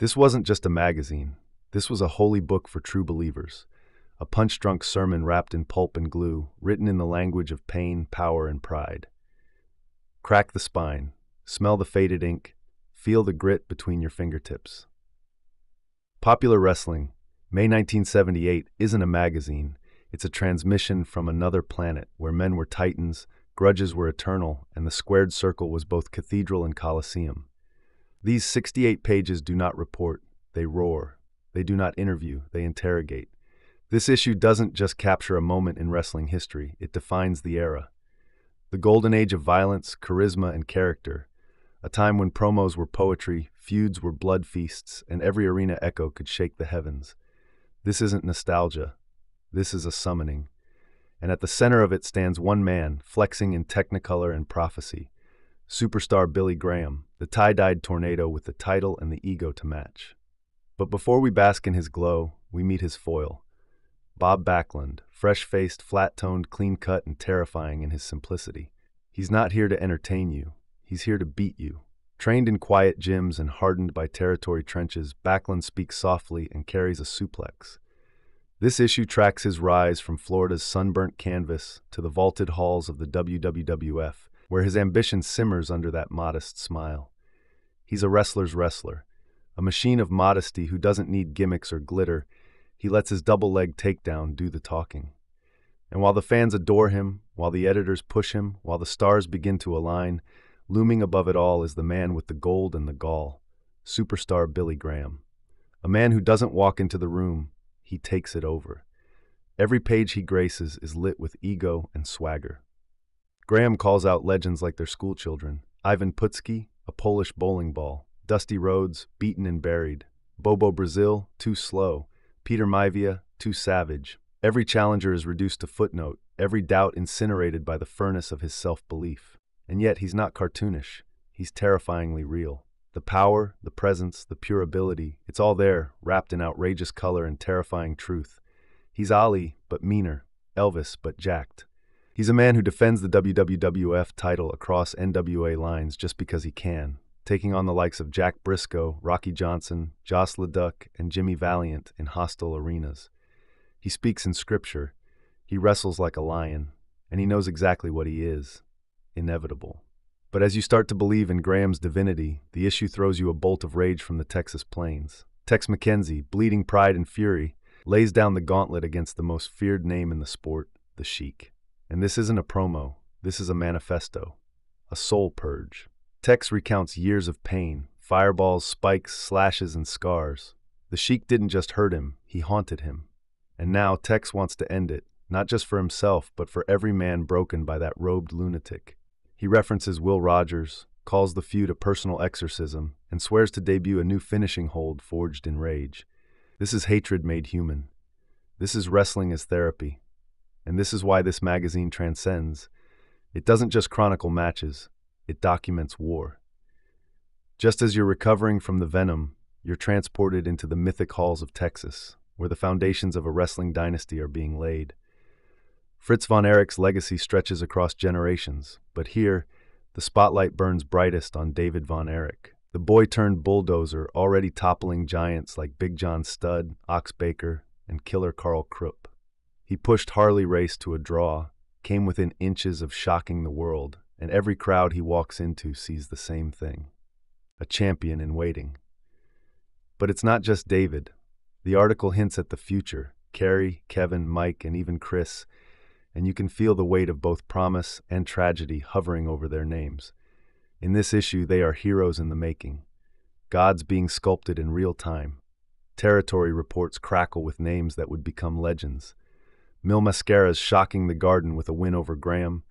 This wasn't just a magazine. This was a holy book for true believers. A punch-drunk sermon wrapped in pulp and glue, written in the language of pain, power, and pride. Crack the spine. Smell the faded ink. Feel the grit between your fingertips. Popular Wrestling, May 1978, isn't a magazine. It's a transmission from another planet where men were titans, grudges were eternal, and the squared circle was both cathedral and coliseum. These 68 pages do not report, they roar. They do not interview, they interrogate. This issue doesn't just capture a moment in wrestling history, it defines the era. The golden age of violence, charisma, and character. A time when promos were poetry, feuds were blood feasts, and every arena echo could shake the heavens. This isn't nostalgia. This is a summoning. And at the center of it stands one man, flexing in technicolor and prophecy. Superstar Billy Graham, the tie-dyed tornado with the title and the ego to match. But before we bask in his glow, we meet his foil. Bob Backlund, fresh-faced, flat-toned, clean-cut, and terrifying in his simplicity. He's not here to entertain you. He's here to beat you. Trained in quiet gyms and hardened by territory trenches, Backlund speaks softly and carries a suplex. This issue tracks his rise from Florida's sunburnt canvas to the vaulted halls of the WWF, where his ambition simmers under that modest smile. He's a wrestler's wrestler, a machine of modesty who doesn't need gimmicks or glitter. He lets his double-leg takedown do the talking. And while the fans adore him, while the editors push him, while the stars begin to align, looming above it all is the man with the gold and the gall, superstar Billy Graham. A man who doesn't walk into the room, he takes it over. Every page he graces is lit with ego and swagger. Graham calls out legends like they're schoolchildren. Ivan Putski, a Polish bowling ball. Dusty Rhodes, beaten and buried. Bobo Brazil, too slow. Peter Maivia, too savage. Every challenger is reduced to footnote, every doubt incinerated by the furnace of his self-belief. And yet he's not cartoonish. He's terrifyingly real. The power, the presence, the pure ability, it's all there, wrapped in outrageous color and terrifying truth. He's Ali, but meaner. Elvis, but jacked. He's a man who defends the WWF title across NWA lines just because he can, taking on the likes of Jack Briscoe, Rocky Johnson, Joss LeDuc, and Jimmy Valiant in hostile arenas. He speaks in scripture. He wrestles like a lion, and he knows exactly what he is. Inevitable. But as you start to believe in Graham's divinity, the issue throws you a bolt of rage from the Texas plains. Tex McKenzie, bleeding pride and fury, lays down the gauntlet against the most feared name in the sport, the Sheik. And this isn't a promo, this is a manifesto, a soul purge. Tex recounts years of pain, fireballs, spikes, slashes, and scars. The Sheik didn't just hurt him, he haunted him. And now Tex wants to end it, not just for himself, but for every man broken by that robed lunatic. He references Will Rogers, calls the feud a personal exorcism, and swears to debut a new finishing hold forged in rage. This is hatred made human. This is wrestling as therapy. And this is why this magazine transcends. It doesn't just chronicle matches, it documents war. Just as you're recovering from the venom, you're transported into the mythic halls of Texas, where the foundations of a wrestling dynasty are being laid. Fred Von Erich's legacy stretches across generations, but here, the spotlight burns brightest on David Von Erich, the boy-turned-bulldozer already toppling giants like Big John Studd, Ox Baker, and Killer Carl Krupp. He pushed Harley Race to a draw, came within inches of shocking the world, and every crowd he walks into sees the same thing. A champion in waiting. But it's not just David. The article hints at the future, Kerry, Kevin, Mike, and even Chris, and you can feel the weight of both promise and tragedy hovering over their names. In this issue, they are heroes in the making, gods being sculpted in real time. Territory reports crackle with names that would become legends. Mil Mascara's shocking the Garden with a win over Graham,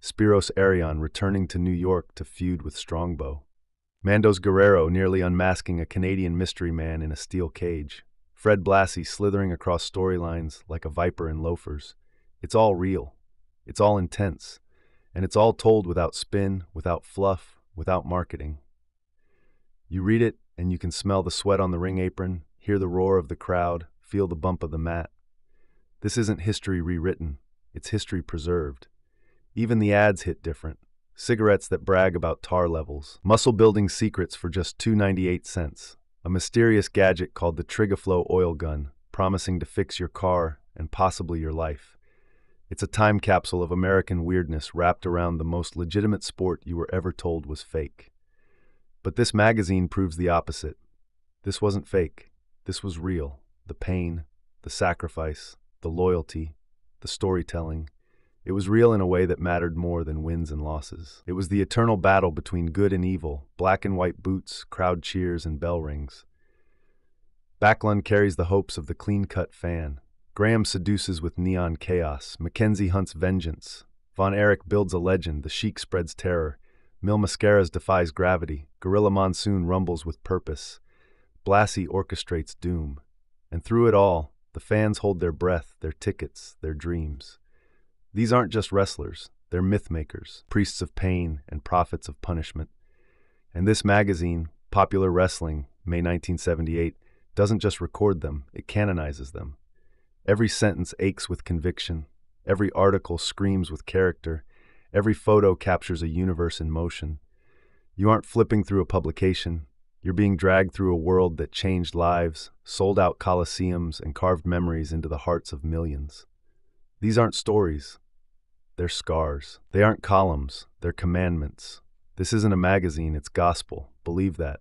Spiros Arion returning to New York to feud with Strongbow, Mandos Guerrero nearly unmasking a Canadian mystery man in a steel cage, Fred Blassie slithering across storylines like a viper in loafers. It's all real, it's all intense, and it's all told without spin, without fluff, without marketing. You read it, and you can smell the sweat on the ring apron, hear the roar of the crowd, feel the bump of the mat. This isn't history rewritten, it's history preserved. Even the ads hit different. Cigarettes that brag about tar levels, muscle-building secrets for just $2.98, a mysterious gadget called the Triggerflow oil gun, promising to fix your car and possibly your life. It's a time capsule of American weirdness wrapped around the most legitimate sport you were ever told was fake. But this magazine proves the opposite. This wasn't fake. This was real. The pain, the sacrifice, the loyalty, the storytelling. It was real in a way that mattered more than wins and losses. It was the eternal battle between good and evil, black and white boots, crowd cheers, and bell rings. Backlund carries the hopes of the clean-cut fan. Graham seduces with neon chaos. McKenzie hunts vengeance. Von Erich builds a legend. The Sheik spreads terror. Mil Mascaras defies gravity. Gorilla Monsoon rumbles with purpose. Blassie orchestrates doom. And through it all, the fans hold their breath, their tickets, their dreams. These aren't just wrestlers. They're myth-makers, priests of pain and prophets of punishment. And this magazine, Popular Wrestling, May 1978, doesn't just record them, it canonizes them. Every sentence aches with conviction. Every article screams with character. Every photo captures a universe in motion. You aren't flipping through a publication. You're being dragged through a world that changed lives, sold out coliseums, and carved memories into the hearts of millions. These aren't stories. They're scars. They aren't columns. They're commandments. This isn't a magazine, it's gospel. Believe that.